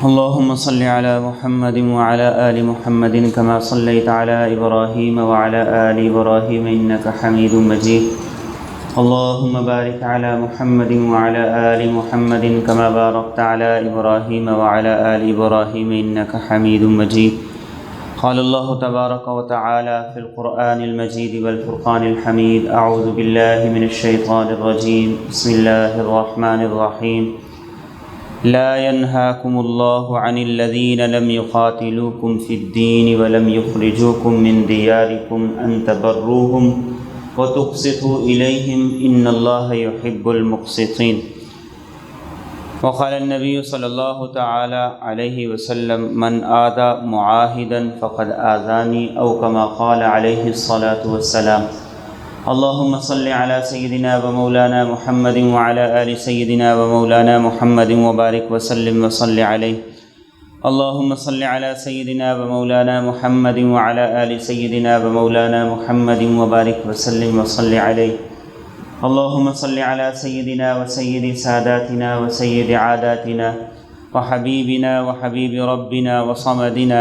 اللهم صل على محمد وعلى آل محمد كما صليت على إبراهيم وعلى آل إبراهيم إنك حميد مجيد. اللهم بارك على محمد وعلى آل محمد كما باركت على إبراهيم وعلى آل إبراهيم إنك حميد مجيد. قال الله تبارك وتعالى في القرآن المجيد والفرقان الحميد: أعوذ بالله من الشيطان الرجيم. بسم الله الرحمن الرحيم. لا ينهاكم الله عن الذين لم يقاتلوكم في الدين ولم يخرجوكم من دياركم أن تبروهم وتقسطوا إليهم إن الله يحب المقسطين. وقال النبي صلى الله تعالى عليه وسلم: من آذى معاهدا فقد آذاني، أو كما قال عليه الصلاة والسلام. اللهم صل على سيدنا ومولانا محمد وعلى آل سيدنا ومولانا محمد وبارك وسلم وصل عليه. اللهم صل على سيدنا ومولانا محمد وعلى آل سيدنا ومولانا محمد وبارك وسلم وصل عليه. اللهم صل على سيدنا وسيد ساداتنا وسيد عاداتنا وحبيبنا وحبيب ربنا وصمدنا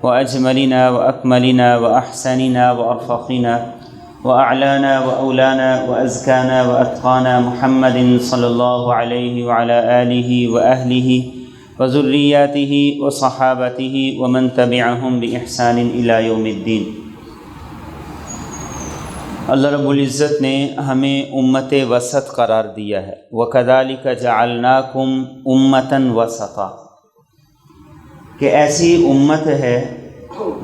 وأجملنا وأكملنا وأحسننا وأرفقنا وأعلانا وأولانا وأزكانا وأتقانا محمد صلى الله عليه وعلى آله وأهله وذرياته وصحابته ومن تبعهم بإحسان إلى يوم الدين. اللہ رب العزت نے ہمیں امت وسط قرار دیا ہے. وَكَذَلِكَ جَعَلْنَاكُمْ أُمَّةً وَسَطًا، کہ ایسی امت ہے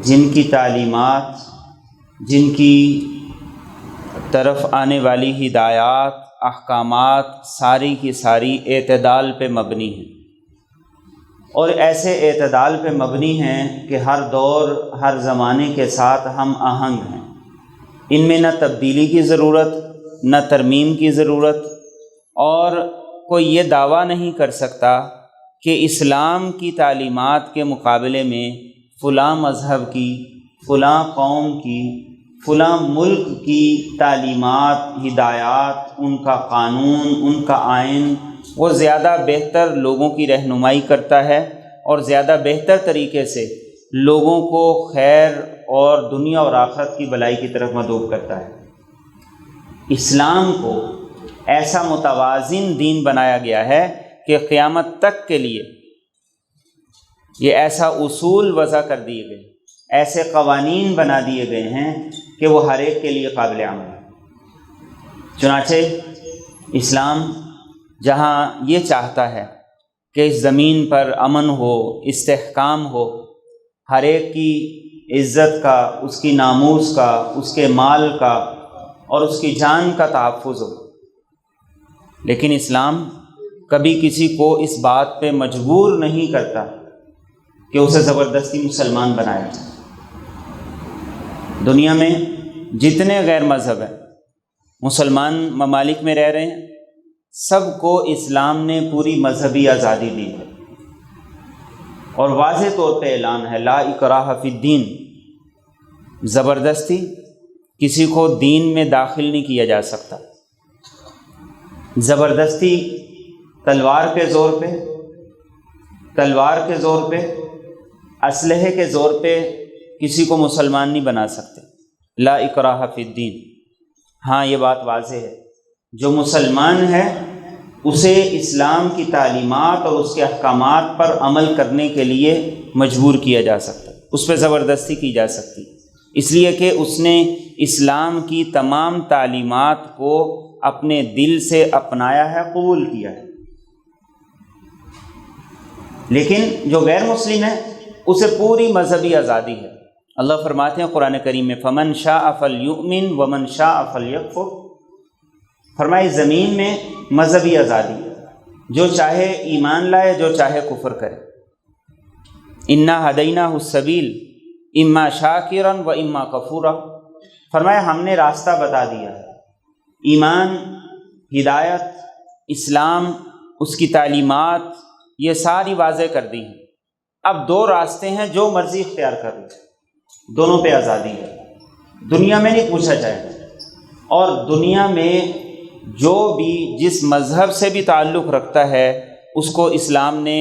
جن کی تعلیمات، جن کی طرف آنے والی ہدایات، احکامات ساری کی ساری اعتدال پہ مبنی ہیں، اور ایسے اعتدال پہ مبنی ہیں کہ ہر دور ہر زمانے کے ساتھ ہم آہنگ ہیں. ان میں نہ تبدیلی کی ضرورت، نہ ترمیم کی ضرورت، اور کوئی یہ دعویٰ نہیں کر سکتا کہ اسلام کی تعلیمات کے مقابلے میں فلاں مذہب کی، فلاں قوم کی، فلاں ملک کی تعلیمات، ہدایات، ان کا قانون، ان کا آئین وہ زیادہ بہتر لوگوں کی رہنمائی کرتا ہے اور زیادہ بہتر طریقے سے لوگوں کو خیر اور دنیا اور آخرت کی بھلائی کی طرف مدعو کرتا ہے. اسلام کو ایسا متوازن دین بنایا گیا ہے کہ قیامت تک کے لیے یہ ایسا اصول وضع کر دیے گئے، ایسے قوانین بنا دیے گئے ہیں کہ وہ ہر ایک کے لیے قابل عمل ہے. چنانچہ اسلام جہاں یہ چاہتا ہے کہ اس زمین پر امن ہو، استحکام ہو، ہر ایک کی عزت کا، اس کی ناموس کا، اس کے مال کا اور اس کی جان کا تحفظ ہو، لیکن اسلام کبھی کسی کو اس بات پہ مجبور نہیں کرتا کہ اسے زبردستی مسلمان بنایا جائے. دنیا میں جتنے غیر مذہب ہیں، مسلمان ممالک میں رہ رہے ہیں، سب کو اسلام نے پوری مذہبی آزادی دی ہے، اور واضح طور پہ اعلان ہے: لا اکراہ فی الدین. زبردستی کسی کو دین میں داخل نہیں کیا جا سکتا. زبردستی تلوار کے زور پہ، اسلحے کے زور پہ کسی کو مسلمان نہیں بنا سکتے. لا اکراہ فی الدین. ہاں، یہ بات واضح ہے، جو مسلمان ہے اسے اسلام کی تعلیمات اور اس کے احکامات پر عمل کرنے کے لیے مجبور کیا جا سکتا، اس پہ زبردستی کی جا سکتی، اس لیے کہ اس نے اسلام کی تمام تعلیمات کو اپنے دل سے اپنایا ہے، قبول کیا ہے. لیکن جو غیر مسلم ہے اسے پوری مذہبی آزادی ہے. اللہ فرماتے ہیں قرآن کریم میں: فَمَنْ شَاءَ فَلْيُؤْمِنْ وَمَنْ شَاءَ فَلْيَكْفُرْ. فرمائے زمین میں مذہبی آزادی ہے، جو چاہے ایمان لائے، جو چاہے کفر کرے. اِنَّا هَدَيْنَاهُ السَّبِيلَ اِمَّا شَاكِرًا وَإِمَّا كَفُورًا. فرمایا ہم نے راستہ بتا دیا ہے. ایمان، ہدایت، اسلام، اس کی تعلیمات یہ ساری واضح کر دی ہیں. اب دو راستے ہیں، جو مرضی اختیار کر لیں، دونوں پہ آزادی ہے. دنیا میں نہیں پوچھا جائے گا، اور دنیا میں جو بھی جس مذہب سے بھی تعلق رکھتا ہے اس کو اسلام نے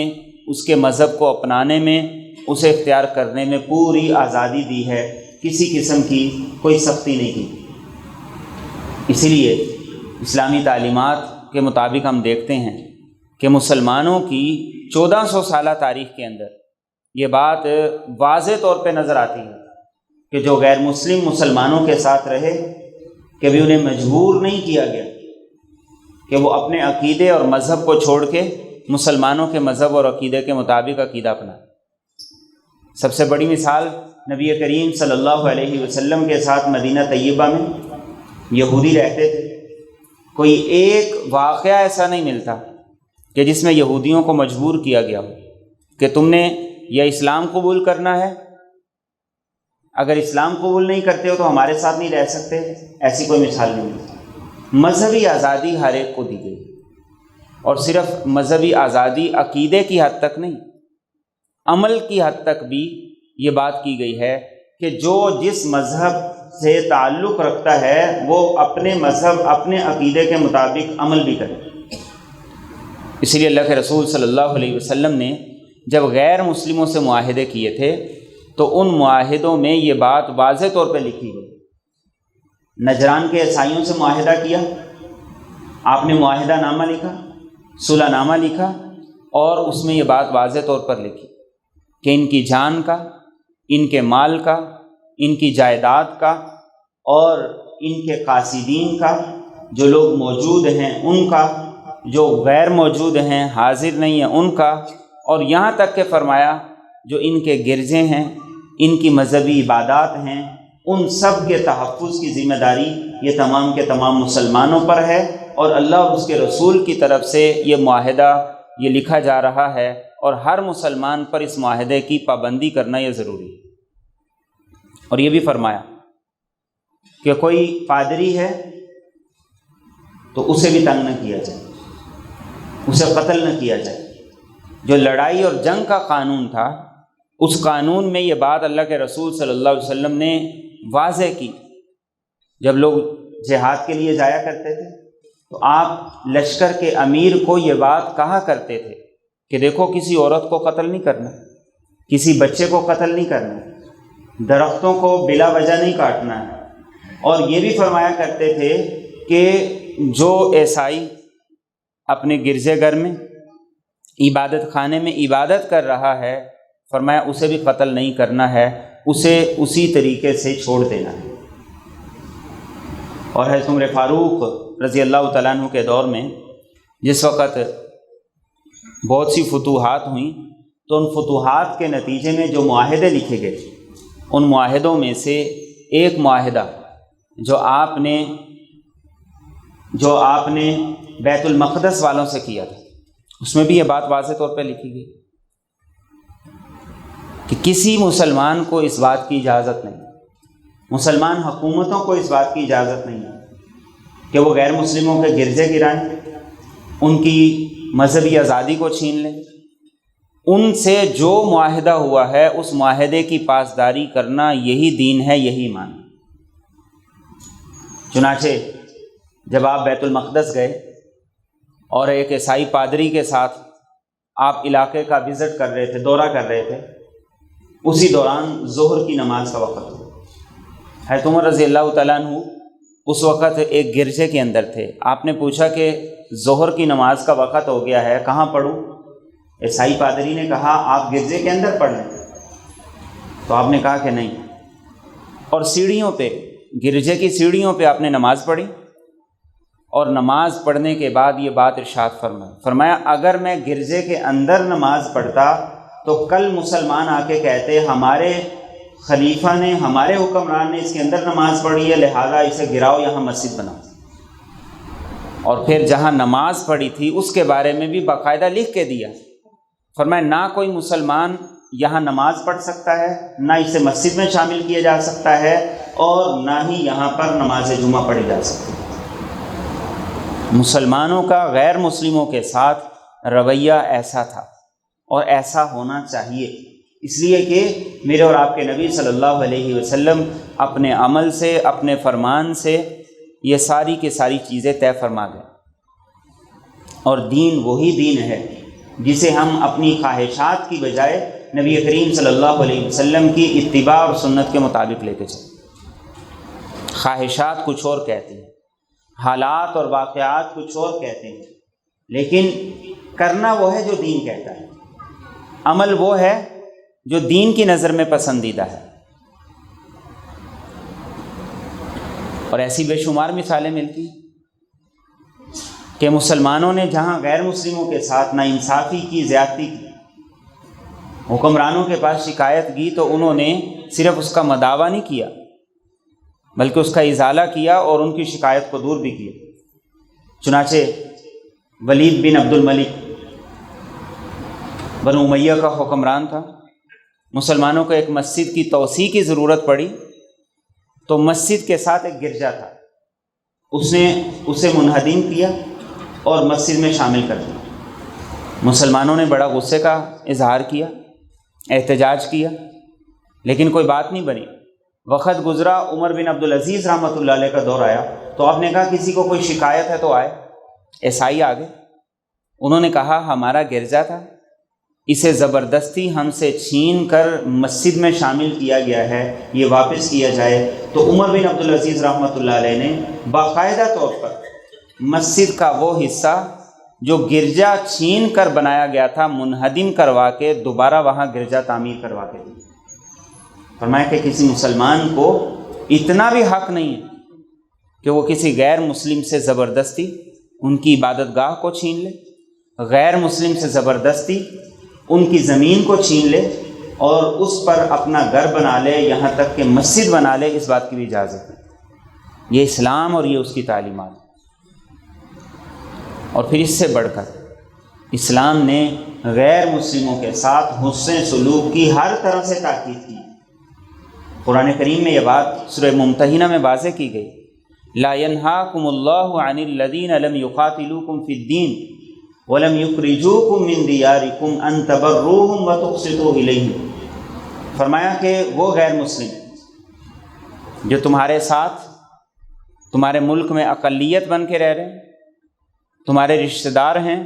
اس کے مذہب کو اپنانے میں، اسے اختیار کرنے میں پوری آزادی دی ہے، کسی قسم کی کوئی سختی نہیں کی۔ اسی لیے اسلامی تعلیمات کے مطابق ہم دیکھتے ہیں کہ مسلمانوں کی 1400 سالہ تاریخ کے اندر یہ بات واضح طور پہ نظر آتی ہے کہ جو غیر مسلم مسلمانوں کے ساتھ رہے، کبھی انہیں مجبور نہیں کیا گیا کہ وہ اپنے عقیدے اور مذہب کو چھوڑ کے مسلمانوں کے مذہب اور عقیدے کے مطابق عقیدہ اپنائیں۔ سب سے بڑی مثال نبی کریم صلی اللہ علیہ وسلم کے ساتھ مدینہ طیبہ میں یہودی رہتے تھے۔ کوئی ایک واقعہ ایسا نہیں ملتا کہ جس میں یہودیوں کو مجبور کیا گیا ہو کہ تم نے یا اسلام قبول کرنا ہے، اگر اسلام قبول نہیں کرتے ہو تو ہمارے ساتھ نہیں رہ سکتے، ایسی کوئی مثال نہیں ملتی۔ مذہبی آزادی ہر ایک کو دی گئی، اور صرف مذہبی آزادی عقیدے کی حد تک نہیں، عمل کی حد تک بھی یہ بات کی گئی ہے کہ جو جس مذہب سے تعلق رکھتا ہے وہ اپنے مذہب، اپنے عقیدے کے مطابق عمل بھی کرے۔ اسی لیے اللہ کے رسول صلی اللہ علیہ وسلم نے جب غیر مسلموں سے معاہدے کیے تھے تو ان معاہدوں میں یہ بات واضح طور پہ لکھی گئی۔ نجران کے عیسائیوں سے معاہدہ کیا، آپ نے معاہدہ نامہ لکھا، صلح نامہ لکھا، اور اس میں یہ بات واضح طور پر لکھی کہ ان کی جان کا، ان کے مال کا، ان کی جائیداد کا، اور ان کے قاصدین کا، جو لوگ موجود ہیں ان کا، جو غیر موجود ہیں حاضر نہیں ہیں ان کا، اور یہاں تک کہ فرمایا جو ان کے گرجے ہیں، ان کی مذہبی عبادات ہیں، ان سب کے تحفظ کی ذمہ داری یہ تمام کے تمام مسلمانوں پر ہے، اور اللہ اور اس کے رسول کی طرف سے یہ معاہدہ یہ لکھا جا رہا ہے، اور ہر مسلمان پر اس معاہدے کی پابندی کرنا یہ ضروری ہے۔ اور یہ بھی فرمایا کہ کوئی پادری ہے تو اسے بھی تنگ نہ کیا جائے، اسے قتل نہ کیا جائے۔ جو لڑائی اور جنگ کا قانون تھا، اس قانون میں یہ بات اللہ کے رسول صلی اللہ علیہ وسلم نے واضح کی۔ جب لوگ جہاد کے لیے جایا کرتے تھے تو آپ لشکر کے امیر کو یہ بات کہا کرتے تھے کہ دیکھو کسی عورت کو قتل نہیں کرنا، کسی بچے کو قتل نہیں کرنا، درختوں کو بلا وجہ نہیں کاٹنا ہے۔ اور یہ بھی فرمایا کرتے تھے کہ جو عیسائی اپنے گرجے گھر میں، عبادت خانے میں عبادت کر رہا ہے، فرمایا اسے بھی قتل نہیں کرنا ہے، اسے اسی طریقے سے چھوڑ دینا ہے۔ اور حضرت عمر فاروق رضی اللہ تعالیٰ عنہ کے دور میں جس وقت بہت سی فتوحات ہوئیں تو ان فتوحات کے نتیجے میں جو معاہدے لکھے گئے، ان معاہدوں میں سے ایک معاہدہ جو آپ نے بیت المقدس والوں سے کیا تھا، اس میں بھی یہ بات واضح طور پہ لکھی گئی کہ کسی مسلمان کو اس بات کی اجازت نہیں، مسلمان حکومتوں کو اس بات کی اجازت نہیں ہے کہ وہ غیر مسلموں کے گرجے گرائیں، ان کی مذہبی آزادی کو چھین لیں۔ ان سے جو معاہدہ ہوا ہے اس معاہدے کی پاسداری کرنا یہی دین ہے، یہی ایمان۔ چنانچہ جب آپ بیت المقدس گئے اور ایک عیسائی پادری کے ساتھ آپ علاقے کا وزٹ کر رہے تھے، دورہ کر رہے تھے، اسی دوران ظہر کی نماز کا وقت ہوا۔ حضرت عمر رضی اللہ تعالیٰ عنہ اس وقت ایک گرجے کے اندر تھے۔ آپ نے پوچھا کہ ظہر کی نماز کا وقت ہو گیا ہے، کہاں پڑھوں؟ عیسائی پادری نے کہا آپ گرجے کے اندر پڑھ لیں، تو آپ نے کہا کہ نہیں، اور سیڑھیوں پہ، گرجے کی سیڑھیوں پہ آپ نے نماز پڑھی، اور نماز پڑھنے کے بعد یہ بات ارشاد فرمایا اگر میں گرجے کے اندر نماز پڑھتا تو کل مسلمان آ کے کہتے ہمارے خلیفہ نے، ہمارے حکمران نے اس کے اندر نماز پڑھی ہے، لہذا اسے گراؤ، یہاں مسجد بناؤ۔ اور پھر جہاں نماز پڑھی تھی اس کے بارے میں بھی باقاعدہ لکھ کے دیا، فرمایا نہ کوئی مسلمان یہاں نماز پڑھ سکتا ہے، نہ اسے مسجد میں شامل کیا جا سکتا ہے، اور نہ ہی یہاں پر نماز جمعہ پڑھی جا سکتی ہے۔ مسلمانوں کا غیر مسلموں کے ساتھ رویہ ایسا تھا اور ایسا ہونا چاہیے، اس لیے کہ میرے اور آپ کے نبی صلی اللہ علیہ وسلم اپنے عمل سے، اپنے فرمان سے یہ ساری کی ساری چیزیں طے فرما گئے، اور دین وہی دین ہے جسے ہم اپنی خواہشات کی بجائے نبی کریم صلی اللہ علیہ وسلم کی اتباع اور سنت کے مطابق لے کے چلیں۔ خواہشات کچھ اور کہتے ہیں، حالات اور واقعات کچھ اور کہتے ہیں، لیکن کرنا وہ ہے جو دین کہتا ہے، عمل وہ ہے جو دین کی نظر میں پسندیدہ ہے۔ اور ایسی بے شمار مثالیں ملتی ہیں کہ مسلمانوں نے جہاں غیر مسلموں کے ساتھ ناانصافی کی، زیادتی کی، حکمرانوں کے پاس شکایت کی تو انہوں نے صرف اس کا مداوع نہیں کیا بلکہ اس کا ازالہ کیا اور ان کی شکایت کو دور بھی کیا۔ چنانچہ ولید بن عبد الملک بنو امیہ کا حکمران تھا، مسلمانوں کو ایک مسجد کی توسیع کی ضرورت پڑی تو مسجد کے ساتھ ایک گرجا تھا، اس نے اسے منہدم کیا اور مسجد میں شامل کر دیا۔ مسلمانوں نے بڑا غصے کا اظہار کیا، احتجاج کیا، لیکن کوئی بات نہیں بنی۔ وقت گزرا، عمر بن عبدالعزیز رحمۃ اللہ علیہ کا دور آیا تو آپ نے کہا کسی کو کوئی شکایت ہے تو آئے۔ عیسائی آگے، انہوں نے کہا ہمارا گرجا تھا، اسے زبردستی ہم سے چھین کر مسجد میں شامل کیا گیا ہے، یہ واپس کیا جائے۔ تو عمر بن عبدالعزیز رحمۃ اللہ علیہ نے باقاعدہ طور پر مسجد کا وہ حصہ جو گرجا چھین کر بنایا گیا تھا منہدم کروا کے دوبارہ وہاں گرجا تعمیر کروا کے دی۔ فرمایا کہ کسی مسلمان کو اتنا بھی حق نہیں ہے کہ وہ کسی غیر مسلم سے زبردستی ان کی عبادت گاہ کو چھین لے، غیر مسلم سے زبردستی ان کی زمین کو چھین لے اور اس پر اپنا گھر بنا لے، یہاں تک کہ مسجد بنا لے، اس بات کی بھی اجازت ہے۔ یہ اسلام اور یہ اس کی تعلیمات۔ اور پھر اس سے بڑھ کر اسلام نے غیر مسلموں کے ساتھ حسن سلوک کی ہر طرح سے تاکید کی۔ قرآن کریم میں یہ بات سورہ ممتحنہ میں واضح کی گئی، لا ینہاکم اللہ عن الذین لم یقاتلوکم فی الدین ولم یخرجوکم من دیارکم ان تبروہم وتقسطوا الیہم۔ فرمایا کہ وہ غیر مسلم جو تمہارے ساتھ تمہارے ملک میں اقلیت بن کے رہ رہے ہیں، تمہارے رشتہ دار ہیں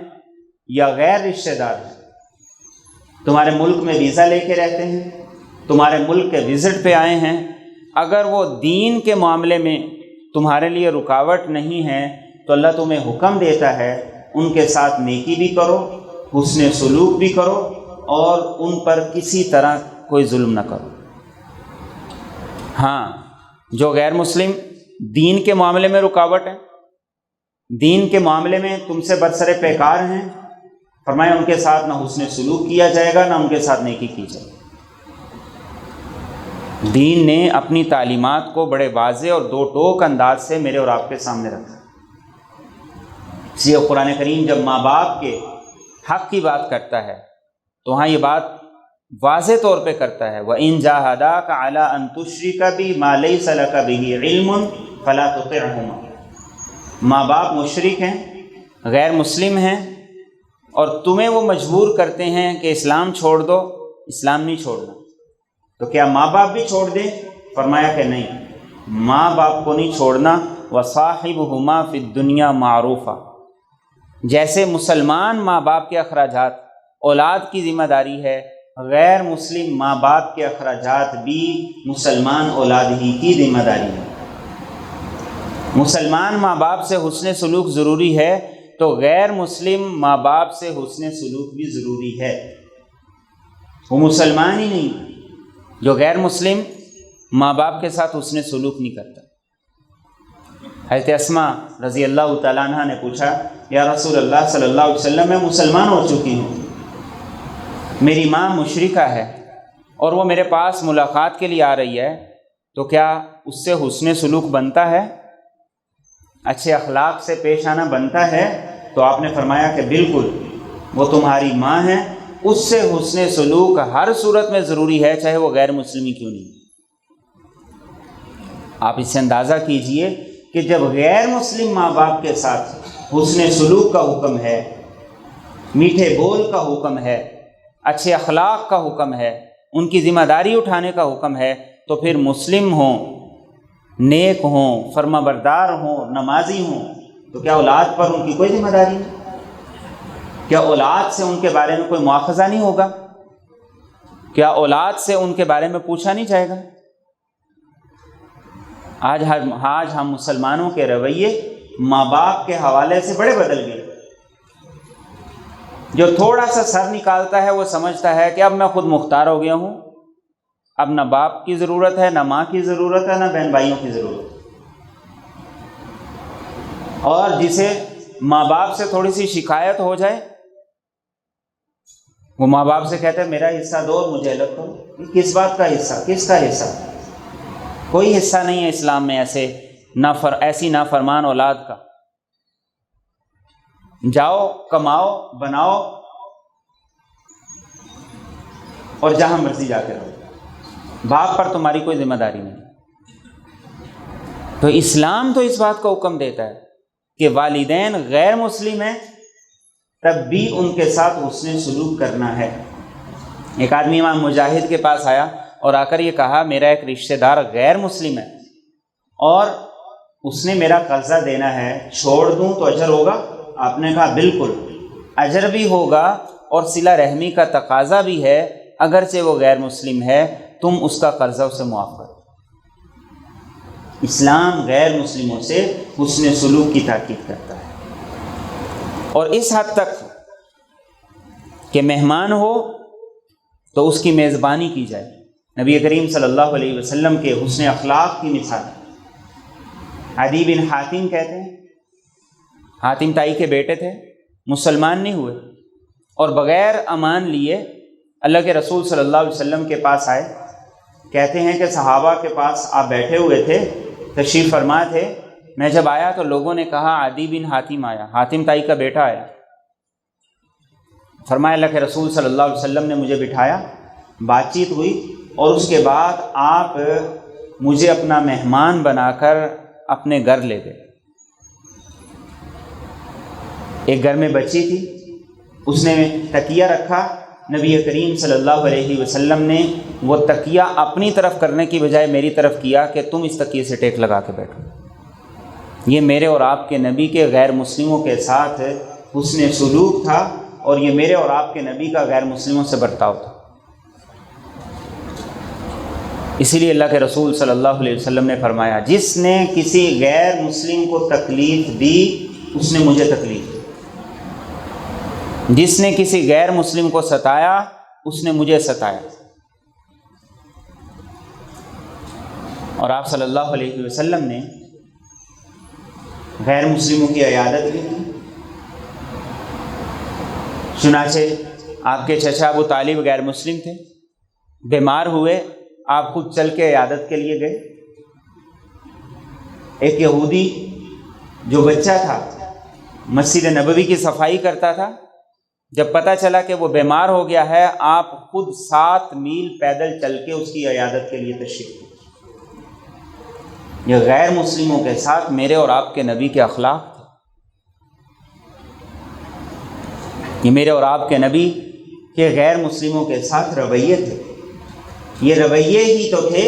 یا غیر رشتہ دار ہیں، تمہارے ملک میں ویزا لے کے رہتے ہیں، تمہارے ملک کے وزٹ پہ آئے ہیں، اگر وہ دین کے معاملے میں تمہارے لیے رکاوٹ نہیں ہے تو اللہ تمہیں حکم دیتا ہے ان کے ساتھ نیکی بھی کرو، حسن سلوک بھی کرو اور ان پر کسی طرح کوئی ظلم نہ کرو۔ ہاں، جو غیر مسلم دین کے معاملے میں رکاوٹ ہے، دین کے معاملے میں تم سے برسر پیکار ہیں، فرمایا ان کے ساتھ نہ حسن سلوک کیا جائے گا، نہ ان کے ساتھ نیکی کی جائے گی۔ دین نے اپنی تعلیمات کو بڑے واضح اور دو ٹوک انداز سے میرے اور آپ کے سامنے رکھا۔ اس لیے قرآن کریم جب ماں باپ کے حق کی بات کرتا ہے تو وہاں یہ بات واضح طور پہ کرتا ہے، وَإِن جَاهَدَاكَ عَلَىٰ أَن تُشْرِكَ بِي مَا لَيْسَ لَكَ بِهِ عِلْمٌ فَلَا تُطِعْهُمَا۔ ماں باپ مشرک ہیں، غیر مسلم ہیں اور تمہیں وہ مجبور کرتے ہیں کہ اسلام چھوڑ دو، اسلام نہیں چھوڑنا، تو کیا ماں باپ بھی چھوڑ دیں؟ فرمایا کہ نہیں، ماں باپ کو نہیں چھوڑنا۔ وَصَاحِبْهُمَا فِي الدُّنْيَا مَعْرُوفًا، جیسے مسلمان ماں باپ کے اخراجات اولاد کی ذمہ داری ہے، غیر مسلم ماں باپ کے اخراجات بھی مسلمان اولاد ہی کی ذمہ داری ہے۔ مسلمان ماں باپ سے حسن سلوک ضروری ہے تو غیر مسلم ماں باپ سے حسن سلوک بھی ضروری ہے۔ وہ مسلمان ہی نہیں جو غیر مسلم ماں باپ کے ساتھ حسن سلوک نہیں کرتا۔ حضرت اسماء رضی اللہ تعالیٰ عنہ نے پوچھا، یا رسول اللہ صلی اللہ علیہ وسلم، میں مسلمان ہو چکی ہوں، میری ماں مشرکہ ہے اور وہ میرے پاس ملاقات کے لیے آ رہی ہے، تو کیا اس سے حسن سلوک بنتا ہے، اچھے اخلاق سے پیش آنا بنتا ہے؟ تو آپ نے فرمایا کہ بالکل، وہ تمہاری ماں ہے، اس سے حسن سلوک ہر صورت میں ضروری ہے، چاہے وہ غیر مسلم کیوں نہیں۔ آپ اس سے اندازہ کیجئے کہ جب غیر مسلم ماں باپ کے ساتھ حسن سلوک کا حکم ہے، میٹھے بول کا حکم ہے، اچھے اخلاق کا حکم ہے، ان کی ذمہ داری اٹھانے کا حکم ہے، تو پھر مسلم ہوں، نیک ہوں، فرما بردار ہوں، نمازی ہوں، تو کیا اولاد پر ان کی کوئی ذمہ داری نہیں؟ کیا اولاد سے ان کے بارے میں کوئی مواخذہ نہیں ہوگا؟ کیا اولاد سے ان کے بارے میں پوچھا نہیں جائے گا؟ آج ہم مسلمانوں کے رویے ماں باپ کے حوالے سے بڑے بدل گئے۔ جو تھوڑا سا سر نکالتا ہے وہ سمجھتا ہے کہ اب میں خود مختار ہو گیا ہوں، اب نہ باپ کی ضرورت ہے، نہ ماں کی ضرورت ہے، نہ بہن بھائیوں کی ضرورت ہے۔ اور جسے ماں باپ سے تھوڑی سی شکایت ہو جائے وہ ماں باپ سے کہتے ہیں میرا حصہ دو اور مجھے الگ کرو۔ کس بات کا حصہ؟ کس کا حصہ؟ کوئی حصہ نہیں ہے اسلام میں ایسی نافرمان اولاد کا۔ جاؤ کماؤ بناؤ اور جہاں مرضی جا کے رہو، باپ پر تمہاری کوئی ذمہ داری نہیں۔ تو اسلام تو اس بات کا حکم دیتا ہے کہ والدین غیر مسلم ہیں تب بھی ان کے ساتھ حسن سلوک کرنا ہے۔ ایک آدمی امام مجاہد کے پاس آیا اور آ کر یہ کہا میرا ایک رشتہ دار غیر مسلم ہے اور اس نے میرا قرضہ دینا ہے، چھوڑ دوں تو اجر ہوگا؟ آپ نے کہا بالکل، اجر بھی ہوگا اور صلہ رحمی کا تقاضا بھی ہے، اگرچہ وہ غیر مسلم ہے تم اس کا قرضہ اسے معاف کرو۔ اسلام غیر مسلموں سے حسن سلوک کی تاکید کرتا ہے، اور اس حد تک کہ مہمان ہو تو اس کی میزبانی کی جائے۔ نبی کریم صلی اللہ علیہ وسلم کے حسن اخلاق کی مثال عدی بن حاتم کہتے ہیں، حاتم تائی کے بیٹے تھے، مسلمان نہیں ہوئے اور بغیر امان لیے اللہ کے رسول صلی اللہ علیہ وسلم کے پاس آئے۔ کہتے ہیں کہ صحابہ کے پاس آپ بیٹھے ہوئے تھے، تشریف فرما تھے، میں جب آیا تو لوگوں نے کہا عدی بن حاتم آیا، حاتم تائی کا بیٹا آیا۔ فرمایا اللہ کے رسول صلی اللہ علیہ وسلم نے مجھے بٹھایا، بات چیت ہوئی اور اس کے بعد آپ مجھے اپنا مہمان بنا کر اپنے گھر لے گئے۔ ایک گھر میں بچی تھی، اس نے تکیہ رکھا، نبی کریم صلی اللہ علیہ وسلم نے وہ تکیہ اپنی طرف کرنے کی بجائے میری طرف کیا کہ تم اس تکیے سے ٹیک لگا کے بیٹھو۔ یہ میرے اور آپ کے نبی کے غیر مسلموں کے ساتھ حسن سلوک تھا، اور یہ میرے اور آپ کے نبی کا غیر مسلموں سے برتاؤ تھا۔ اسی لیے اللہ کے رسول صلی اللہ علیہ وسلم نے فرمایا جس نے کسی غیر مسلم کو تکلیف دی اس نے مجھے تکلیف دی، جس نے کسی غیر مسلم کو ستایا اس نے مجھے ستایا۔ اور آپ صلی اللہ علیہ وسلم نے غیر مسلموں کی عیادت بھی کی۔ چنانچہ آپ کے چچا ابو طالب غیر مسلم تھے، بیمار ہوئے، آپ خود چل کے عیادت کے لیے گئے۔ ایک یہودی جو بچہ تھا مسجد نبوی کی صفائی کرتا تھا، جب پتہ چلا کہ وہ بیمار ہو گیا ہے، آپ خود 7 میل پیدل چل کے اس کی عیادت کے لیے تشریف لائے۔ یہ غیر مسلموں کے ساتھ میرے اور آپ کے نبی کے اخلاق تھے۔ یہ میرے اور آپ کے نبی کے غیر مسلموں کے ساتھ رویے تھے۔ یہ رویے ہی تو تھے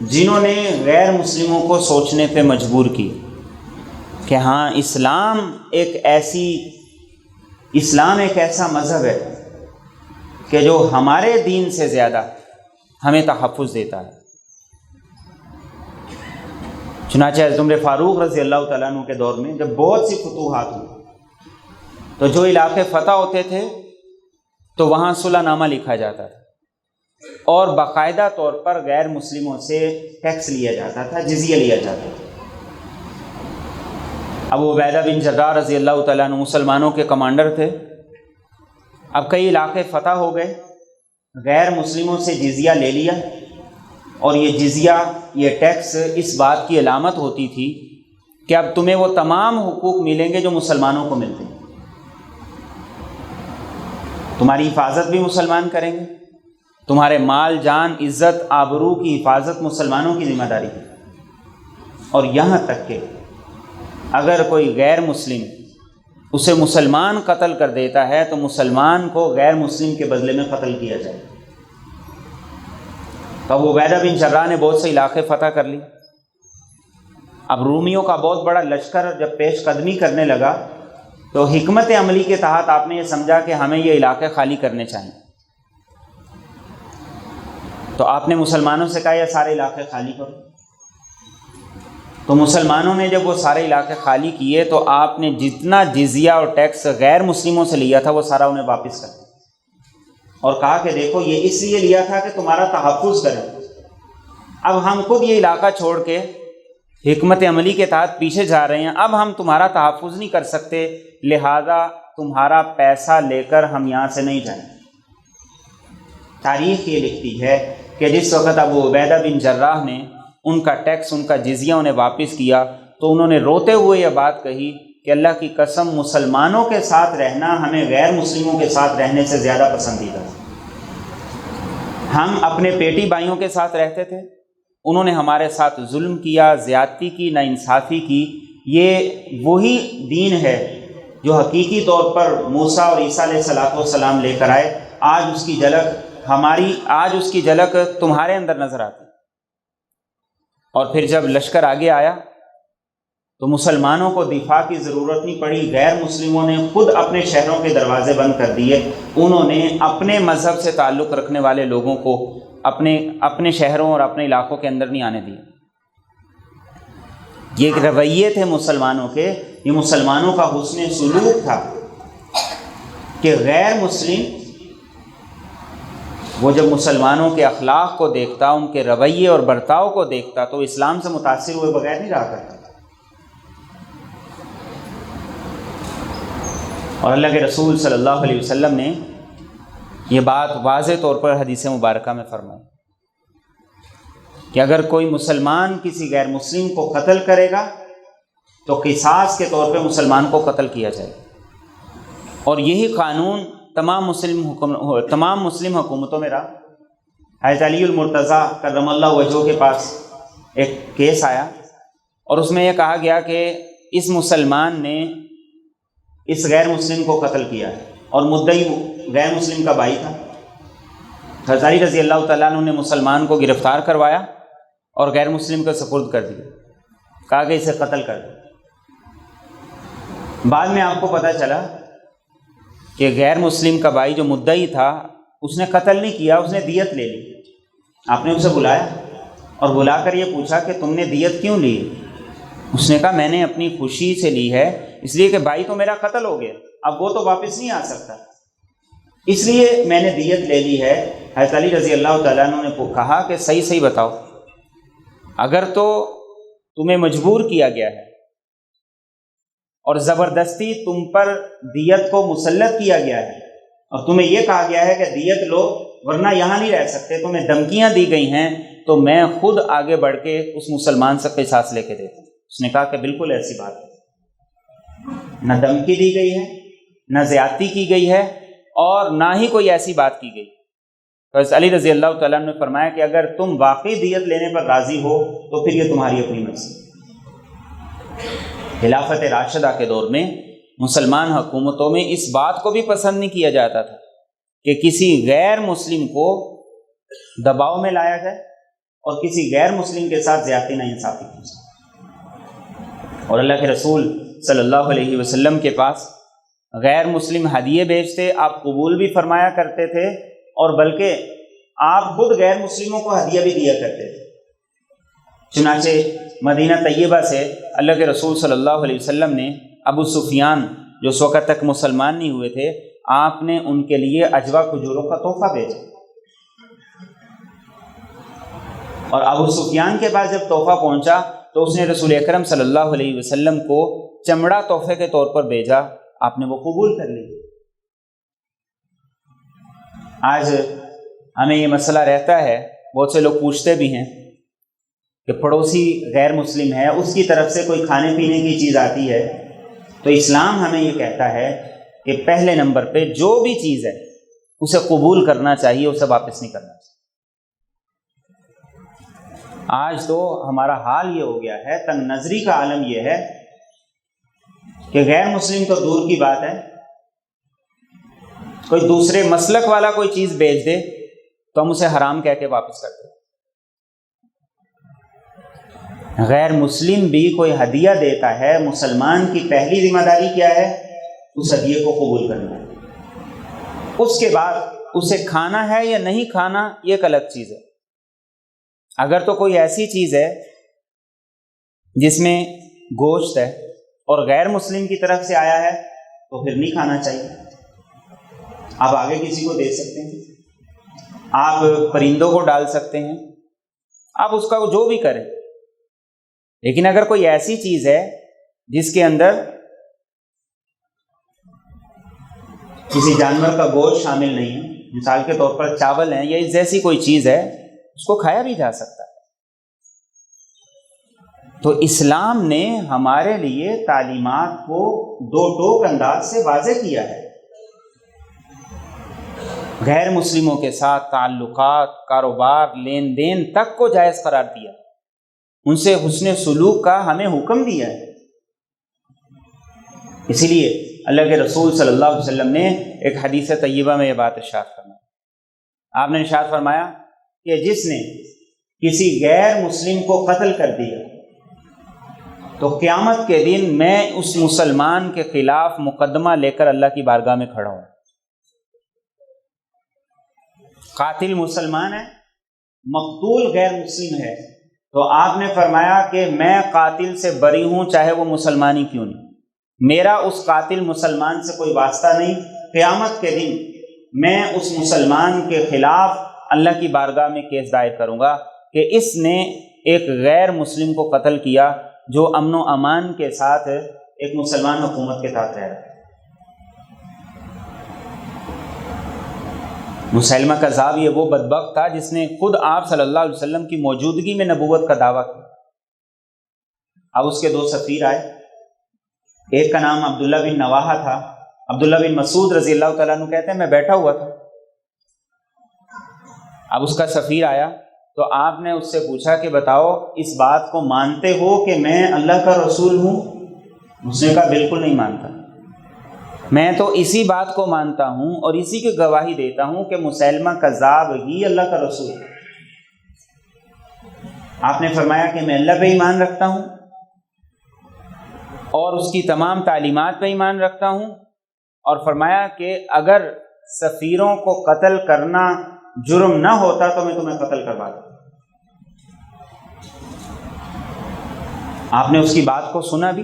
جنہوں نے غیر مسلموں کو سوچنے پہ مجبور کی کہ ہاں اسلام ایک ایسا مذہب ہے کہ جو ہمارے دین سے زیادہ ہمیں تحفظ دیتا ہے۔ چنانچہ حضرت عمر فاروق رضی اللہ تعالیٰ عنہ کے دور میں جب بہت سی فتوحات ہوئی تو جو علاقے فتح ہوتے تھے تو وہاں صلح نامہ لکھا جاتا تھا اور باقاعدہ طور پر غیر مسلموں سے ٹیکس لیا جاتا تھا، جزیہ لیا جاتا تھا۔ ابو عبیدہ بن جراح رضی اللہ تعالیٰ عنہ مسلمانوں کے کمانڈر تھے۔ اب کئی علاقے فتح ہو گئے، غیر مسلموں سے جزیہ لے لیا، اور یہ جزیہ، یہ ٹیکس اس بات کی علامت ہوتی تھی کہ اب تمہیں وہ تمام حقوق ملیں گے جو مسلمانوں کو ملتے ہیں۔ تمہاری حفاظت بھی مسلمان کریں گے، تمہارے مال جان عزت آبرو کی حفاظت مسلمانوں کی ذمہ داری ہے، اور یہاں تک کہ اگر کوئی غیر مسلم اسے مسلمان قتل کر دیتا ہے تو مسلمان کو غیر مسلم کے بدلے میں قتل کیا جائے۔ تو ابو عبیدہ بن جراح نے بہت سے علاقے فتح کر لی۔ اب رومیوں کا بہت بڑا لشکر جب پیش قدمی کرنے لگا تو حکمت عملی کے تحت آپ نے یہ سمجھا کہ ہمیں یہ علاقے خالی کرنے چاہیے، تو آپ نے مسلمانوں سے کہا یہ سارے علاقے خالی کرو، تو مسلمانوں نے جب وہ سارے علاقے خالی کیے تو آپ نے جتنا جزیہ اور ٹیکس غیر مسلموں سے لیا تھا وہ سارا انہیں واپس کر دیا، اور کہا کہ دیکھو یہ اس لیے لیا تھا کہ تمہارا تحفظ کریں، اب ہم خود یہ علاقہ چھوڑ کے حکمت عملی کے تحت پیچھے جا رہے ہیں، اب ہم تمہارا تحفظ نہیں کر سکتے، لہذا تمہارا پیسہ لے کر ہم یہاں سے نہیں جائیں۔ تاریخ یہ لکھتی ہے کہ جس وقت ابو عبیدہ بن جراح نے ان کا ٹیکس، ان کا جزیہ انہیں واپس کیا تو انہوں نے روتے ہوئے یہ بات کہی کہ اللہ کی قسم مسلمانوں کے ساتھ رہنا ہمیں غیر مسلموں کے ساتھ رہنے سے زیادہ پسندیدہ ہے۔ ہم اپنے پیٹی بھائیوں کے ساتھ رہتے تھے، انہوں نے ہمارے ساتھ ظلم کیا، زیادتی کی، ناانصافی کی۔ یہ وہی دین ہے جو حقیقی طور پر موسیٰ اور عیسیٰ علیہ السلام لے کر آئے۔ آج اس کی جھلک تمہارے اندر نظر آتی۔ اور پھر جب لشکر آگے آیا تو مسلمانوں کو دفاع کی ضرورت نہیں پڑی، غیر مسلموں نے خود اپنے شہروں کے دروازے بند کر دیے، انہوں نے اپنے مذہب سے تعلق رکھنے والے لوگوں کو اپنے شہروں اور اپنے علاقوں کے اندر نہیں آنے دیے۔ یہ ایک رویے تھے مسلمانوں کے، یہ مسلمانوں کا حسن سلوک تھا کہ غیر مسلم وہ جب مسلمانوں کے اخلاق کو دیکھتا، ان کے رویے اور برتاؤ کو دیکھتا تو اسلام سے متاثر ہوئے بغیر نہیں رہا کرتا۔ اور اللہ کے رسول صلی اللہ علیہ وسلم نے یہ بات واضح طور پر حدیث مبارکہ میں فرمائی کہ اگر کوئی مسلمان کسی غیر مسلم کو قتل کرے گا تو قصاص کے طور پہ مسلمان کو قتل کیا جائے گا، اور یہی قانون تمام مسلم حکومتوں میں رہا۔ حضرت علی المرتضیٰ کرم اللہ وجہہ کے پاس ایک کیس آیا اور اس میں یہ کہا گیا کہ اس مسلمان نے اس غیر مسلم کو قتل کیا ہے، اور مدعی غیر مسلم کا بھائی تھا۔ حضرت علی رضی اللہ تعالیٰ عنہ نے مسلمان کو گرفتار کروایا اور غیر مسلم کو سپرد کر دیا، کہا کہ اسے قتل کر دو۔ بعد میں آپ کو پتہ چلا کہ غیر مسلم کا بھائی جو مدعی تھا اس نے قتل نہیں کیا، اس نے دیت لے لی۔ آپ نے اسے بلایا اور بلا کر یہ پوچھا کہ تم نے دیت کیوں لی؟ اس نے کہا میں نے اپنی خوشی سے لی ہے، اس لیے کہ بھائی تو میرا قتل ہو گیا، اب وہ تو واپس نہیں آ سکتا، اس لیے میں نے دیت لے لی ہے۔ حضرت علی رضی اللہ تعالیٰ عنہ نے کہا کہ صحیح بتاؤ، اگر تو تمہیں مجبور کیا گیا ہے اور زبردستی تم پر دیت کو مسلط کیا گیا ہے اور تمہیں یہ کہا گیا ہے کہ دیت لو ورنہ یہاں نہیں رہ سکتے، تمہیں دھمکیاں دی گئی ہیں، تو میں خود آگے بڑھ کے اس مسلمان سے قصاص لے کے دیتا ہوں۔ اس نے کہا کہ بالکل ایسی بات ہے، نہ دھمکی دی گئی ہے، نہ زیادتی کی گئی ہے، اور نہ ہی کوئی ایسی بات کی گئی۔ حضرت علی رضی اللہ تعالیٰ نے فرمایا کہ اگر تم واقعی دیت لینے پر راضی ہو تو پھر یہ تمہاری اپنی مرضی۔ خلافت راشدہ کے دور میں مسلمان حکومتوں میں اس بات کو بھی پسند نہیں کیا جاتا تھا کہ کسی غیر مسلم کو دباؤ میں لایا جائے اور کسی غیر مسلم کے ساتھ زیادتی ناانصافی کی جائے۔ اور اللہ کے رسول صلی اللہ علیہ وسلم کے پاس غیر مسلم ہدیے بھیجتے، آپ قبول بھی فرمایا کرتے تھے، اور بلکہ آپ خود غیر مسلموں کو ہدیہ بھی دیا کرتے تھے۔ چنانچہ مدینہ طیبہ سے اللہ کے رسول صلی اللہ علیہ وسلم نے ابو سفیان جو اس وقت تک مسلمان نہیں ہوئے تھے، آپ نے ان کے لیے عجوہ کھجوروں کا تحفہ بھیجا، اور ابو سفیان کے پاس جب تحفہ پہنچا تو اس نے رسول اکرم صلی اللہ علیہ وسلم کو چمڑا تحفے کے طور پر بھیجا، آپ نے وہ قبول کر لی۔ آج ہمیں یہ مسئلہ رہتا ہے، بہت سے لوگ پوچھتے بھی ہیں کہ پڑوسی غیر مسلم ہے، اس کی طرف سے کوئی کھانے پینے کی چیز آتی ہے، تو اسلام ہمیں یہ کہتا ہے کہ پہلے نمبر پہ جو بھی چیز ہے اسے قبول کرنا چاہیے، اسے واپس نہیں کرنا چاہیے۔ آج تو ہمارا حال یہ ہو گیا ہے، تنگ نظری کا عالم یہ ہے کہ غیر مسلم تو دور کی بات ہے، کوئی دوسرے مسلک والا کوئی چیز بیچ دے تو ہم اسے حرام کہہ کے واپس کرتے ہیں۔ غیر مسلم بھی کوئی ہدیہ دیتا ہے، مسلمان کی پہلی ذمہ داری کیا ہے اس ہدیے کو قبول کرنا ہے۔ اس کے بعد اسے کھانا ہے یا نہیں کھانا یہ ایک الگ چیز ہے۔ اگر تو کوئی ایسی چیز ہے جس میں گوشت ہے اور غیر مسلم کی طرف سے آیا ہے تو پھر نہیں کھانا چاہیے۔ آپ آگے کسی کو دے سکتے ہیں، آپ پرندوں کو ڈال سکتے ہیں، آپ اس کا جو بھی کریں، لیکن اگر کوئی ایسی چیز ہے جس کے اندر کسی جانور کا گوشت شامل نہیں ہے، مثال کے طور پر چاول ہیں یا اس جیسی کوئی چیز ہے، اس کو کھایا بھی جا سکتا ہے۔ تو اسلام نے ہمارے لیے تعلیمات کو دو ٹوک انداز سے واضح کیا ہے۔ غیر مسلموں کے ساتھ تعلقات، کاروبار، لین دین تک کو جائز قرار دیا، ان سے حسن سلوک کا ہمیں حکم دیا ہے۔ اسی لیے اللہ کے رسول صلی اللہ علیہ وسلم نے ایک حدیث طیبہ میں یہ بات ارشاد فرمائی۔ آپ نے ارشاد فرمایا کہ جس نے کسی غیر مسلم کو قتل کر دیا تو قیامت کے دن میں اس مسلمان کے خلاف مقدمہ لے کر اللہ کی بارگاہ میں کھڑا ہوں۔ قاتل مسلمان ہے، مقتول غیر مسلم ہے، تو آپ نے فرمایا کہ میں قاتل سے بری ہوں چاہے وہ مسلمان ہی کیوں نہیں، میرا اس قاتل مسلمان سے کوئی واسطہ نہیں۔ قیامت کے دن میں اس مسلمان کے خلاف اللہ کی بارگاہ میں کیس دائر کروں گا کہ اس نے ایک غیر مسلم کو قتل کیا جو امن و امان کے ساتھ ایک مسلمان حکومت کے تحت رہ رہا ہے۔ مسیلمہ کذاب یہ وہ بدبخت تھا جس نے خود آپ صلی اللہ علیہ وسلم کی موجودگی میں نبوت کا دعویٰ کیا۔ اب اس کے دو سفیر آئے، ایک کا نام عبداللہ بن نواحہ تھا، عبداللہ بن مسعود رضی اللہ تعالیٰ عنہ کہتے ہیں میں بیٹھا ہوا تھا، اب اس کا سفیر آیا تو آپ نے اس سے پوچھا کہ بتاؤ اس بات کو مانتے ہو کہ میں اللہ کا رسول ہوں؟ اس نے کہا بالکل نہیں مانتا، میں تو اسی بات کو مانتا ہوں اور اسی کی گواہی دیتا ہوں کہ مسیلمہ کذاب ہی اللہ کا رسول ہے۔ آپ نے فرمایا کہ میں اللہ پہ ایمان رکھتا ہوں اور اس کی تمام تعلیمات پہ ایمان رکھتا ہوں، اور فرمایا کہ اگر سفیروں کو قتل کرنا جرم نہ ہوتا تو میں تمہیں قتل کروا دیتا۔ آپ نے اس کی بات کو سنا بھی،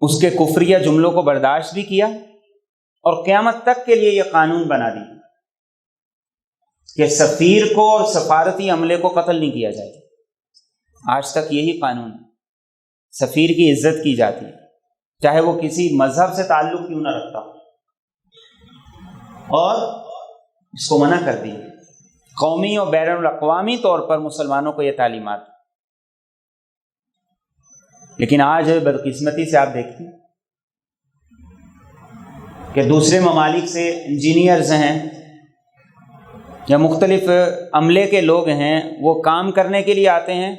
اس کے کفریہ جملوں کو برداشت بھی کیا، اور قیامت تک کے لیے یہ قانون بنا دی کہ سفیر کو اور سفارتی عملے کو قتل نہیں کیا جائے۔ آج تک یہی قانون ہے، سفیر کی عزت کی جاتی ہے چاہے وہ کسی مذہب سے تعلق کیوں نہ رکھتا ہو، اور اس کو منع کر دی قومی اور بین الاقوامی طور پر مسلمانوں کو یہ تعلیمات۔ لیکن آج بدقسمتی سے آپ دیکھیں کہ دوسرے ممالک سے انجینئرز ہیں یا مختلف عملے کے لوگ ہیں، وہ کام کرنے کے لیے آتے ہیں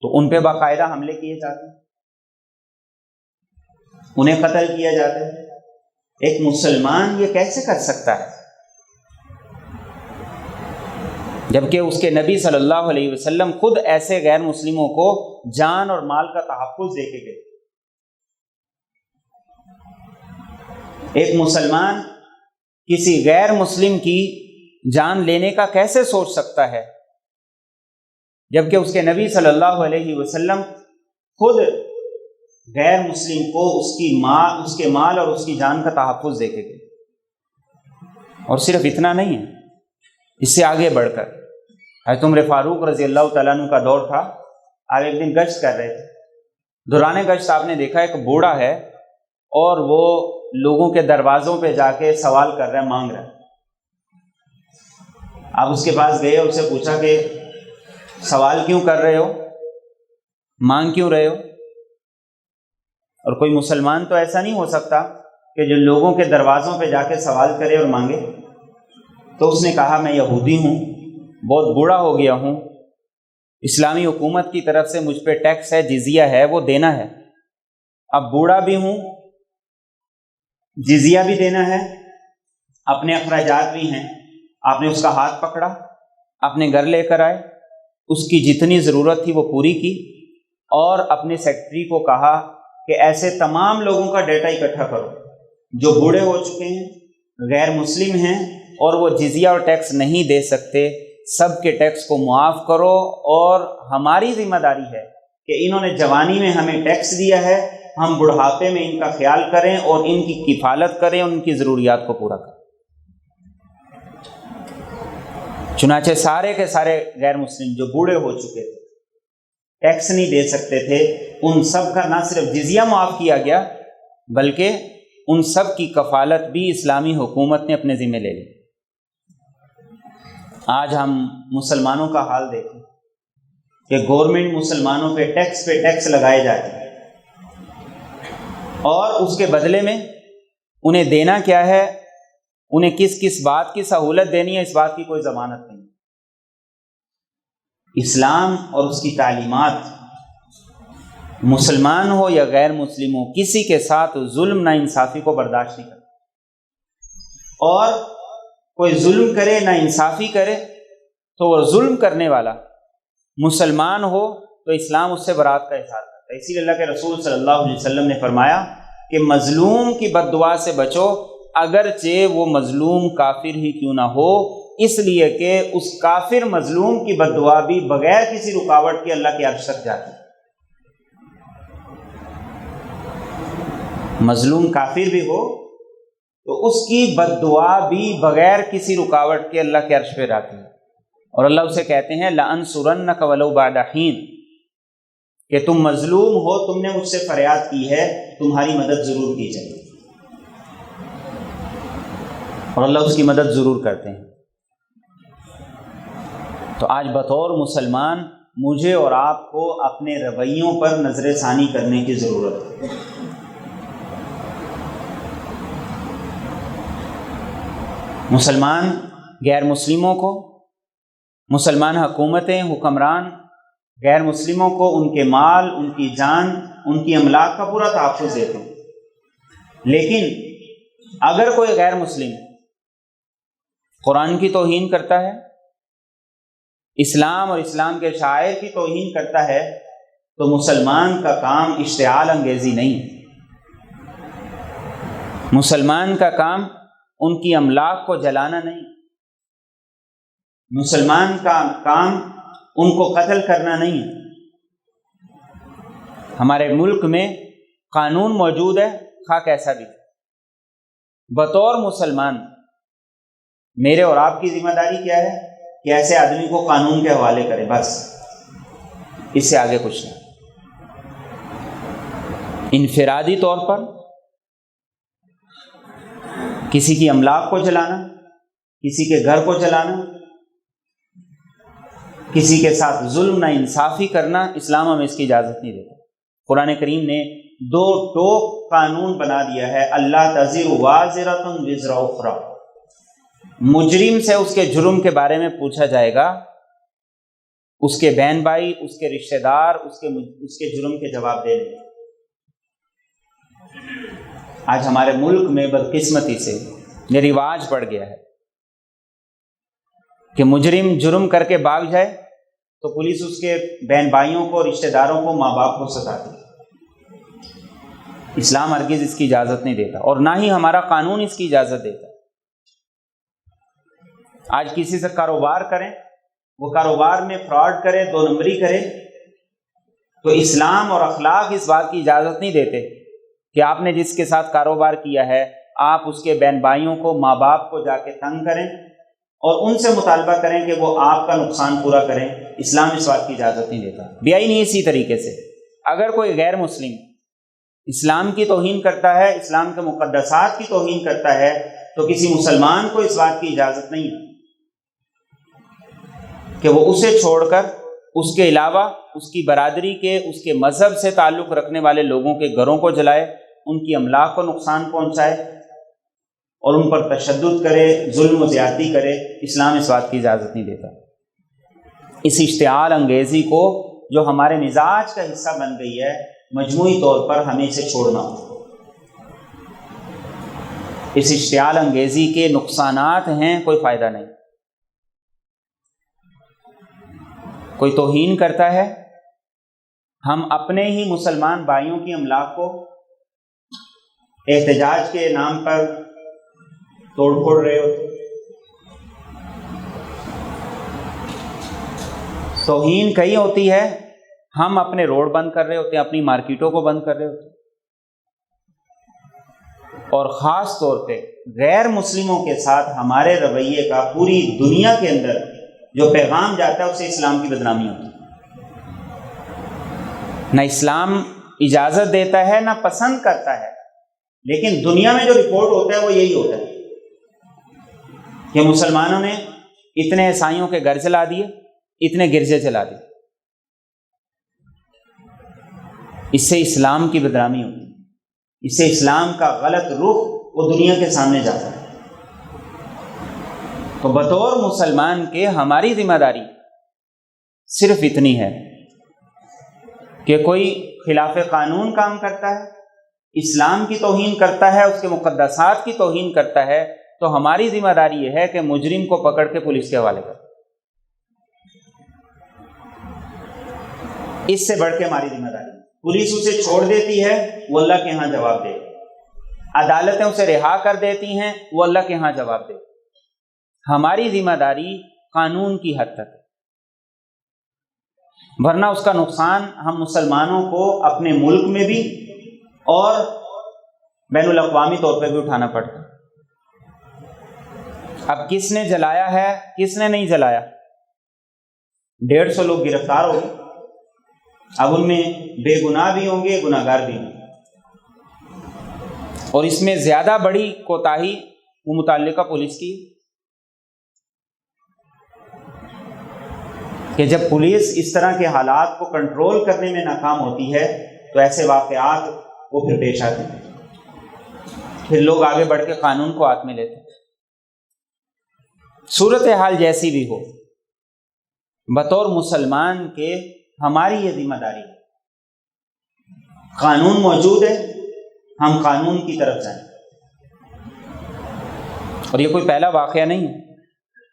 تو ان پہ باقاعدہ حملے کیے جاتے ہیں، انہیں قتل کیا جاتا ہے۔ ایک مسلمان یہ کیسے کر سکتا ہے جبکہ اس کے نبی صلی اللہ علیہ وسلم خود ایسے غیر مسلموں کو جان اور مال کا تحفظ دے کے گئے؟ ایک مسلمان کسی غیر مسلم کی جان لینے کا کیسے سوچ سکتا ہے جبکہ اس کے نبی صلی اللہ علیہ وسلم خود غیر مسلم کو اس کے مال اور اس کی جان کا تحفظ دے کے گئے؟ اور صرف اتنا نہیں ہے، اس سے آگے بڑھ کر حضرت عمر فاروق رضی اللہ تعالیٰ عنہ کا دور تھا۔ آپ ایک دن گشت کر رہے تھے، دوران گشت آپ نے دیکھا ایک بوڑھا ہے اور وہ لوگوں کے دروازوں پہ جا کے سوال کر رہا ہے، مانگ رہا ہے۔ آپ اس کے پاس گئے اور اسے پوچھا کہ سوال کیوں کر رہے ہو، مانگ کیوں رہے ہو؟ اور کوئی مسلمان تو ایسا نہیں ہو سکتا کہ جو لوگوں کے دروازوں پہ جا کے سوال کرے اور مانگے۔ تو اس نے کہا میں یہودی ہوں، بہت بوڑھا ہو گیا ہوں، اسلامی حکومت کی طرف سے مجھ پہ ٹیکس ہے، جزیہ ہے، وہ دینا ہے، اب بوڑھا بھی ہوں، جزیہ بھی دینا ہے، اپنے اخراجات بھی ہیں۔ آپ نے اس کا ہاتھ پکڑا، اپنے گھر لے کر آئے، اس کی جتنی ضرورت تھی وہ پوری کی، اور اپنے سیکرٹری کو کہا کہ ایسے تمام لوگوں کا ڈیٹا اکٹھا کرو جو بوڑھے ہو چکے ہیں، غیر مسلم ہیں اور وہ جزیہ اور ٹیکس نہیں دے سکتے، سب کے ٹیکس کو معاف کرو، اور ہماری ذمہ داری ہے کہ انہوں نے جوانی میں ہمیں ٹیکس دیا ہے، ہم بڑھاپے میں ان کا خیال کریں اور ان کی کفالت کریں اور ان کی ضروریات کو پورا کریں۔ چنانچہ سارے کے سارے غیر مسلم جو بوڑھے ہو چکے تھے، ٹیکس نہیں دے سکتے تھے، ان سب کا نہ صرف جزیہ معاف کیا گیا بلکہ ان سب کی کفالت بھی اسلامی حکومت نے اپنے ذمہ لے لی۔ آج ہم مسلمانوں کا حال دیکھیں کہ گورنمنٹ مسلمانوں پہ ٹیکس لگائے جاتے ہیں، اور اس کے بدلے میں انہیں دینا کیا ہے، انہیں کس کس بات کی سہولت دینی ہے، اس بات کی کوئی ضمانت نہیں۔ اسلام اور اس کی تعلیمات مسلمان ہو یا غیر مسلم ہو، کسی کے ساتھ ظلم نا انصافی کو برداشت نہیں کرتا، اور کوئی ظلم کرے نا انصافی کرے تو وہ ظلم کرنے والا مسلمان ہو تو اسلام اس سے برات کا اظہار کرتا ہے۔ اسی لیے اللہ کے رسول صلی اللہ علیہ وسلم نے فرمایا کہ مظلوم کی بد دعا سے بچو، اگرچہ وہ مظلوم کافر ہی کیوں نہ ہو، اس لیے کہ اس کافر مظلوم کی بد دعا بھی بغیر کسی رکاوٹ کے اللہ کے عرش تک جاتی ہے۔ مظلوم کافر بھی ہو تو اس کی بد دعا بھی بغیر کسی رکاوٹ کے اللہ کے عرش پہ جاتی ہے، اور اللہ اسے کہتے ہیں لَأَنْصُرَنَّكَ وَلَوْ بَعْدَ حِينٍ، کہ تم مظلوم ہو، تم نے مجھ سے فریاد کی ہے، تمہاری مدد ضرور کی جائے، اور اللہ اس کی مدد ضرور کرتے ہیں۔ تو آج بطور مسلمان مجھے اور آپ کو اپنے رویوں پر نظر ثانی کرنے کی ضرورت ہے۔ مسلمان غیر مسلموں کو، مسلمان حکومتیں، حکمران غیر مسلموں کو ان کے مال، ان کی جان، ان کی املاک کا پورا تحفظ دیتے ہیں، لیکن اگر کوئی غیر مسلم قرآن کی توہین کرتا ہے، اسلام اور اسلام کے شاعر کی توہین کرتا ہے، تو مسلمان کا کام اشتعال انگیزی نہیں، مسلمان کا کام ان کی املاک کو جلانا نہیں، مسلمان کا کام ان کو قتل کرنا نہیں۔ ہمارے ملک میں قانون موجود ہے، خواہ کیسا بھی۔ بطور مسلمان میرے اور آپ کی ذمہ داری کیا ہے کہ ایسے آدمی کو قانون کے حوالے کرے، بس اس سے آگے کچھ نہیں۔ انفرادی طور پر کسی کی املاک کو جلانا، کسی کے گھر کو جلانا، کسی کے ساتھ ظلم نا انصافی کرنا، اسلام ہمیں اس کی اجازت نہیں دیتا۔ قرآن کریم نے دو ٹوک قانون بنا دیا ہے، اللہ تزر وازرۃ وزر اخری، مجرم سے اس کے جرم کے بارے میں پوچھا جائے گا، اس کے بہن بھائی، اس کے رشتہ دار اس کے جرم کے جواب دیں گے۔ آج ہمارے ملک میں بدقسمتی سے یہ رواج پڑ گیا ہے کہ مجرم جرم کر کے بھاگ جائے تو پولیس اس کے بہن بھائیوں کو، رشتہ داروں کو، ماں باپ کو ستاتی ہے۔ اسلام ہرگز اس کی اجازت نہیں دیتا، اور نہ ہی ہمارا قانون اس کی اجازت دیتا۔ آج کسی سے کاروبار کریں، وہ کاروبار میں فراڈ کرے، دو نمبری کرے، تو اسلام اور اخلاق اس بات کی اجازت نہیں دیتے کہ آپ نے جس کے ساتھ کاروبار کیا ہے آپ اس کے بہن بھائیوں کو، ماں باپ کو جا کے تنگ کریں اور ان سے مطالبہ کریں کہ وہ آپ کا نقصان پورا کریں۔ اسلام اس بات کی اجازت نہیں دیتا۔ بیائی نہیں اسی طریقے سے اگر کوئی غیر مسلم اسلام کی توہین کرتا ہے، اسلام کے مقدسات کی توہین کرتا ہے، تو کسی مسلمان کو اس بات کی اجازت نہیں ہے کہ وہ اسے چھوڑ کر اس کے علاوہ اس کی برادری کے، اس کے مذہب سے تعلق رکھنے والے لوگوں کے گھروں کو جلائے، ان کی املاک کو نقصان پہنچائے اور ان پر تشدد کرے، ظلم و زیادتی کرے۔ اسلام اس بات کی اجازت نہیں دیتا۔ اس اشتعال انگیزی کو جو ہمارے مزاج کا حصہ بن گئی ہے، مجموعی طور پر ہمیں اسے چھوڑنا ہو۔ اس اشتعال انگیزی کے نقصانات ہیں، کوئی فائدہ نہیں۔ کوئی توہین کرتا ہے ہم اپنے ہی مسلمان بھائیوں کی املاک کو احتجاج کے نام پر توڑ پھوڑ رہے ہوتے، توہین کئی ہوتی ہے، ہم اپنے روڈ بند کر رہے ہوتے ہیں، اپنی مارکیٹوں کو بند کر رہے ہوتے ہیں، اور خاص طور پہ غیر مسلموں کے ساتھ ہمارے رویے کا پوری دنیا کے اندر جو پیغام جاتا ہے اسے اسلام کی بدنامی ہوتی ہے۔ نہ اسلام اجازت دیتا ہے نہ پسند کرتا ہے، لیکن دنیا میں جو رپورٹ ہوتا ہے وہ یہی ہوتا ہے کہ مسلمانوں نے اتنے عیسائیوں کے گھر جلا دیے، اتنے گرجے چلا دیے۔ اس سے اسلام کی بدنامی ہوتی ہے، اس سے اسلام کا غلط رخ وہ دنیا کے سامنے جاتا ہے۔ تو بطور مسلمان کے ہماری ذمہ داری صرف اتنی ہے کہ کوئی خلاف قانون کام کرتا ہے، اسلام کی توہین کرتا ہے، اس کے مقدسات کی توہین کرتا ہے، تو ہماری ذمہ داری یہ ہے کہ مجرم کو پکڑ کے پولیس کے حوالے کریں۔ اس سے بڑھ کے ہماری ذمہ داری، پولیس اسے چھوڑ دیتی ہے، وہ اللہ کے ہاں جواب دے، عدالتیں اسے رہا کر دیتی ہیں، وہ اللہ کے ہاں جواب دے۔ ہماری ذمہ داری قانون کی حد تک، ورنہ اس کا نقصان ہم مسلمانوں کو اپنے ملک میں بھی اور بین الاقوامی طور پہ بھی اٹھانا پڑتا ہے۔ اب کس نے جلایا ہے، کس نے نہیں جلایا، 150 لوگ گرفتار ہو گئے، اب ان میں بے گناہ بھی ہوں گے، گناہ گار بھی ہوں گے، اور اس میں زیادہ بڑی کوتاہی وہ متعلقہ پولیس کی کہ جب پولیس اس طرح کے حالات کو کنٹرول کرنے میں ناکام ہوتی ہے تو ایسے واقعات وہ پھر پیش آتے ہیں، پھر لوگ آگے بڑھ کے قانون کو ہاتھ میں لیتے ہیں۔ صورتحال جیسی بھی ہو، بطور مسلمان کے ہماری یہ ذمہ داری ہے، قانون موجود ہے، ہم قانون کی طرف جائیں۔ اور یہ کوئی پہلا واقعہ نہیں ہے،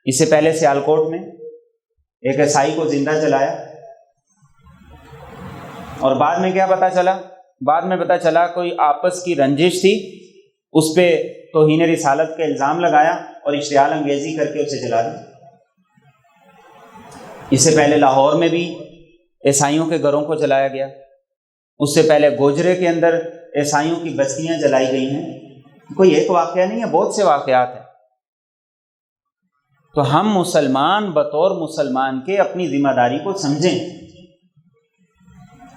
اس سے پہلے سیالکوٹ میں ایک عیسائی کو زندہ جلایا، اور بعد میں کیا پتہ چلا، بعد میں پتہ چلا کوئی آپس کی رنجش تھی، اس پہ توہین رسالت کا الزام لگایا اور اشتعال انگیزی کر کے اسے جلا دیا۔ اس سے پہلے لاہور میں بھی عیسائیوں کے گھروں کو جلایا گیا، اس سے پہلے گوجرے کے اندر عیسائیوں کی بستیاں جلائی گئی ہیں۔ کوئی ایک واقعہ نہیں ہے، بہت سے واقعات ہیں۔ تو ہم مسلمان بطور مسلمان کے اپنی ذمہ داری کو سمجھیں،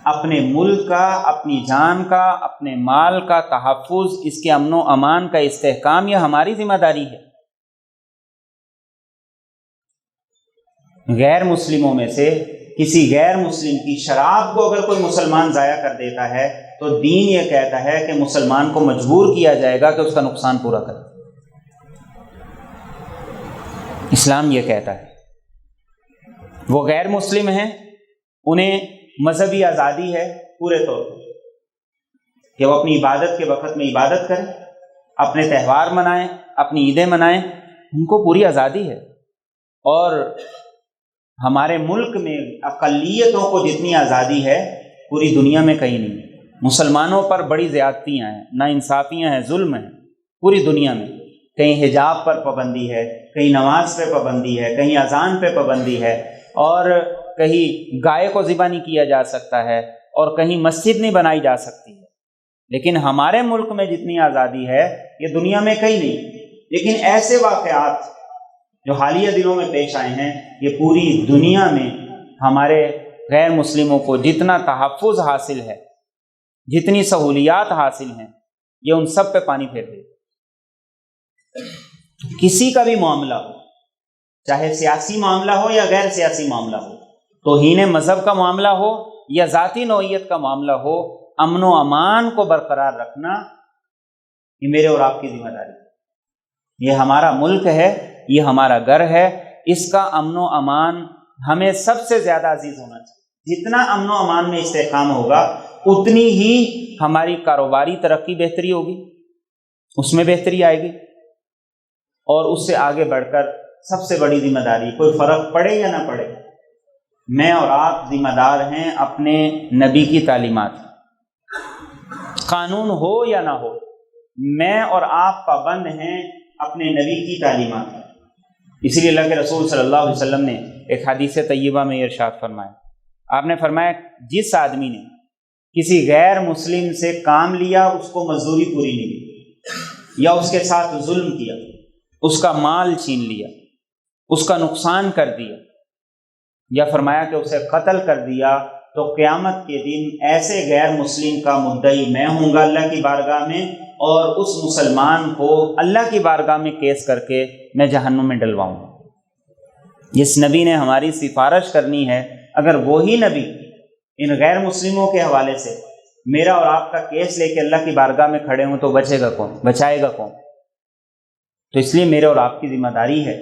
اپنے ملک کا، اپنی جان کا، اپنے مال کا تحفظ، اس کے امن و امان کا استحکام، یہ ہماری ذمہ داری ہے۔ غیر مسلموں میں سے کسی غیر مسلم کی شراب کو اگر کوئی مسلمان ضائع کر دیتا ہے تو دین یہ کہتا ہے کہ مسلمان کو مجبور کیا جائے گا کہ اس کا نقصان پورا کرے۔ اسلام یہ کہتا ہے۔ وہ غیر مسلم ہیں، انہیں مذہبی آزادی ہے پورے طور پر کہ وہ اپنی عبادت کے وقت میں عبادت کریں، اپنے تہوار منائیں، اپنی عیدیں منائیں، ان کو پوری آزادی ہے۔ اور ہمارے ملک میں اقلیتوں کو جتنی آزادی ہے پوری دنیا میں کہیں نہیں۔ مسلمانوں پر بڑی زیادتیاں ہیں، ناانصافیاں ہیں، ظلم ہیں پوری دنیا میں۔ کہیں حجاب پر پابندی ہے، کہیں نماز پہ پابندی ہے، کہیں اذان پہ پابندی ہے، اور کہیں گائے کو ذبح نہیں کیا جا سکتا ہے، اور کہیں مسجد نہیں بنائی جا سکتی ہے۔ لیکن ہمارے ملک میں جتنی آزادی ہے یہ دنیا میں کہیں نہیں۔ لیکن ایسے واقعات جو حالیہ دنوں میں پیش آئے ہیں، یہ پوری دنیا میں ہمارے غیر مسلموں کو جتنا تحفظ حاصل ہے، جتنی سہولیات حاصل ہیں، یہ ان سب پہ پانی پھیر دے۔ کسی کا بھی معاملہ ہو، چاہے سیاسی معاملہ ہو یا غیر سیاسی معاملہ ہو، توہین مذہب کا معاملہ ہو یا ذاتی نوعیت کا معاملہ ہو، امن و امان کو برقرار رکھنا یہ میرے اور آپ کی ذمہ داری ہے۔ یہ ہمارا ملک ہے، یہ ہمارا گھر ہے، اس کا امن و امان ہمیں سب سے زیادہ عزیز ہونا چاہیے۔ جتنا امن و امان میں استحکام ہوگا اتنی ہی ہماری کاروباری ترقی بہتری ہوگی، اس میں بہتری آئے گی، اور اس سے آگے بڑھ کر سب سے بڑی ذمہ داری، کوئی فرق پڑے یا نہ پڑے، میں اور آپ ذمہ دار ہیں اپنے نبی کی تعلیمات، قانون ہو یا نہ ہو، میں اور آپ پابند ہیں اپنے نبی کی تعلیمات۔ اس لیے اللہ کے رسول صلی اللہ علیہ وسلم نے ایک حدیث طیبہ میں ارشاد فرمایا، آپ نے فرمایا جس آدمی نے کسی غیر مسلم سے کام لیا، اس کو مزدوری پوری نہیں دی، یا اس کے ساتھ ظلم کیا، اس کا مال چھین لیا، اس کا نقصان کر دیا، یا فرمایا کہ اسے قتل کر دیا، تو قیامت کے دن ایسے غیر مسلم کا مدعی میں ہوں گا اللہ کی بارگاہ میں، اور اس مسلمان کو اللہ کی بارگاہ میں کیس کر کے میں جہنم میں ڈلواؤں گا۔ جس نبی نے ہماری سفارش کرنی ہے، اگر وہی نبی ان غیر مسلموں کے حوالے سے میرا اور آپ کا کیس لے کے اللہ کی بارگاہ میں کھڑے ہوں تو بچے گا کون، بچائے گا کون؟ تو اس لیے میرے اور آپ کی ذمہ داری ہے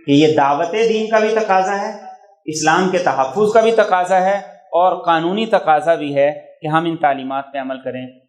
کہ یہ دعوت دین کا بھی تقاضا ہے، اسلام کے تحفظ کا بھی تقاضا ہے، اور قانونی تقاضا بھی ہے کہ ہم ان تعلیمات پہ عمل کریں۔